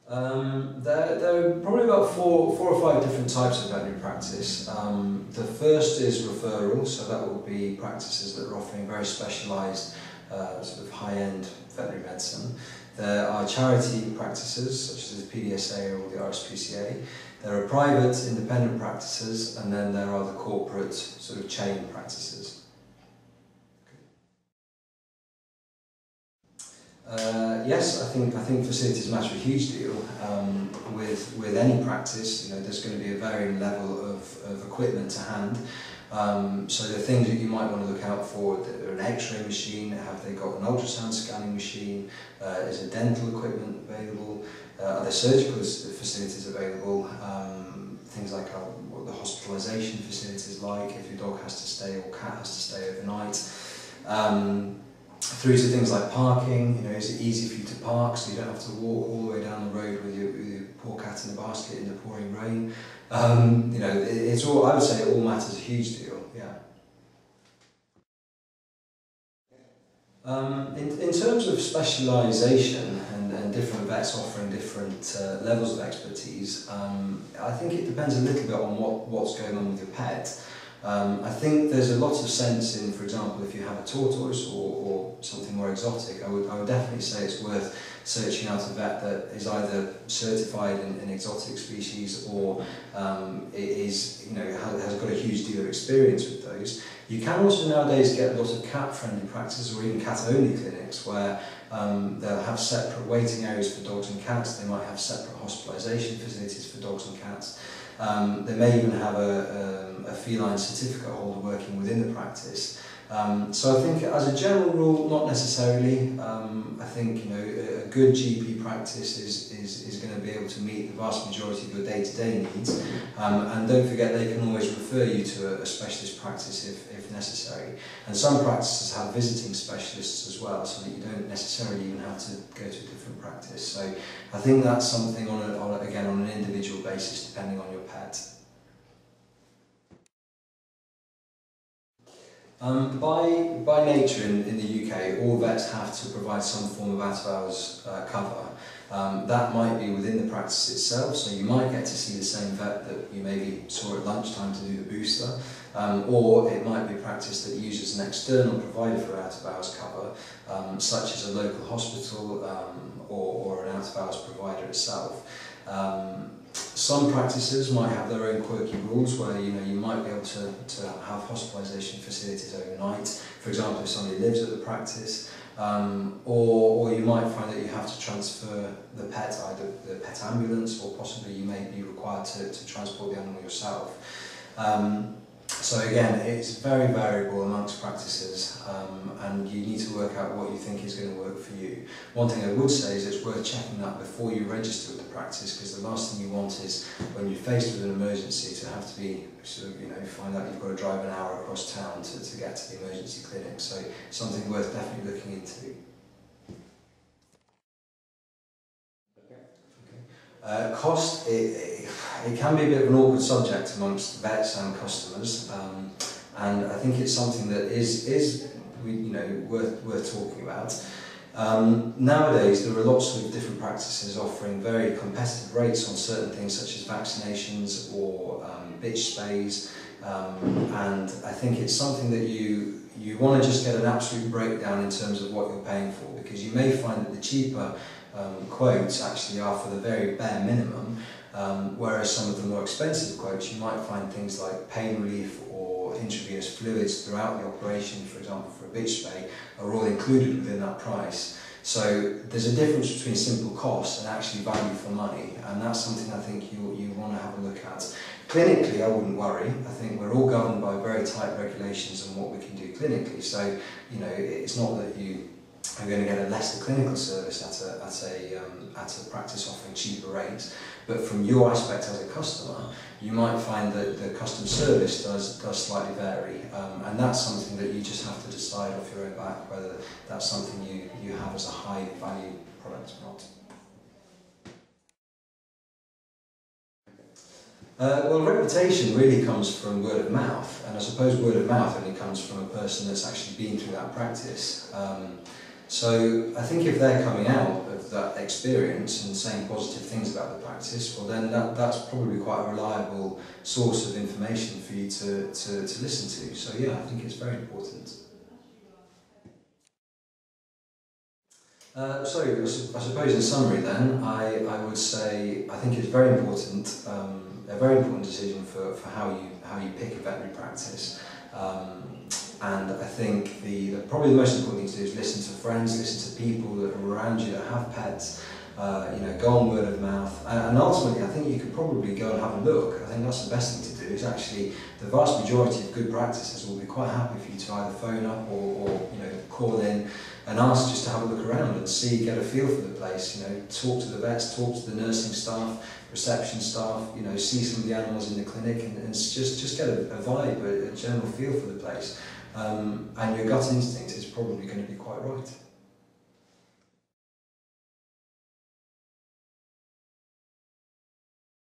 There are probably about four or five different types of veterinary practice. The first is referral, so that will be practices that are offering very specialised, sort of high-end veterinary medicine. There are charity practices, such as the PDSA or the RSPCA. There are private independent practices, and then there are the corporate sort of chain practices. Yes, I think facilities matter a huge deal. With any practice, there's going to be a varying level of equipment to hand. So the things that you might want to look out for are an X-ray machine. Have they got an ultrasound scanning machine? Is there dental equipment available? Are there surgical facilities available? Things like what the hospitalisation facilities like, if your dog has to stay or cat has to stay overnight. Through to things like parking, is it easy for you to park so you don't have to walk all the way down the road with your poor cat in the basket in the pouring rain? It's all, I would say it all matters a huge deal, yeah. In terms of specialisation and different vets offering different levels of expertise, I think it depends a little bit on what's going on with your pet. I think there's a lot of sense in, for example, if you have a tortoise or something more exotic, I would definitely say it's worth searching out a vet that is either certified in exotic species or has got a huge deal of experience with those. You can also nowadays get a lot of cat-friendly practices or even cat-only clinics where they'll have separate waiting areas for dogs and cats. They might have separate hospitalisation facilities for dogs and cats. They may even have a feline certificate holder working within the practice. So I think as a general rule, not necessarily. I think a good GP practice is going to be able to meet the vast majority of your day-to-day needs. And don't forget, they can always refer you to a specialist practice if necessary. And some practices have visiting specialists as well, so that you don't necessarily even have to go to a different practice. So I think that's something on an individual basis, depending on your pet. By nature in the UK, all vets have to provide some form of out-of-hours cover. That might be within the practice itself, so you might get to see the same vet that you maybe saw at lunchtime to do the booster, or it might be a practice that uses an external provider for out-of-hours cover, such as a local hospital or an out-of-hours provider itself. Some practices might have their own quirky rules where you might be able to have hospitalisation facilities overnight. For example, if somebody lives at the practice, or you might find that you have to transfer the pet, either the pet ambulance, or possibly you may be required to transport the animal yourself. So again, it's very variable amongst practices, and you need to work out what you think is going to work for you. One thing I would say is it's worth checking that before you register with the practice, because the last thing you want is, when you're faced with an emergency, to have to be find out you've got to drive an hour across town to get to the emergency clinic. So something worth definitely looking into. Cost, it can be a bit of an awkward subject amongst vets and customers, and I think it's something that is worth talking about. Nowadays there are lots of different practices offering very competitive rates on certain things such as vaccinations or bitch spays, and I think it's something that you want to just get an absolute breakdown in terms of what you're paying for, because you may find that the cheaper quotes actually are for the very bare minimum, whereas some of the more expensive quotes you might find things like pain relief or intravenous fluids throughout the operation, for example for a bitch spay, are all included within that price. So there's a difference between simple cost and actually value for money, and that's something I think you want to have a look at. Clinically, I wouldn't worry. I think we're all governed by very tight regulations on what we can do clinically, so it's not that you are going to get a lesser clinical service at a practice offering cheaper rates, but from your aspect as a customer, you might find that the customer service does slightly vary, and that's something that you just have to decide off your own back whether that's something you have as a high value product or not. Well, reputation really comes from word of mouth, and I suppose word of mouth only comes from a person that's actually been through that practice. So I think if they're coming out of that experience and saying positive things about the practice, well then that's probably quite a reliable source of information for you to listen to. So yeah, I think it's very important. So I suppose in summary then, I would say I think it's very important, a very important decision for how you pick a veterinary practice. And I think probably the most important thing to do is listen to friends, listen to people that are around you that have pets, go on word of mouth. And ultimately, I think you could probably go and have a look. I think that's the best thing to do, is actually the vast majority of good practices will be quite happy for you to either phone up or call in and ask just to have a look around and see, get a feel for the place, talk to the vets, talk to the nursing staff, reception staff, see some of the animals in the clinic and just get a vibe, a general feel for the place. And your gut instinct is probably going to be quite right.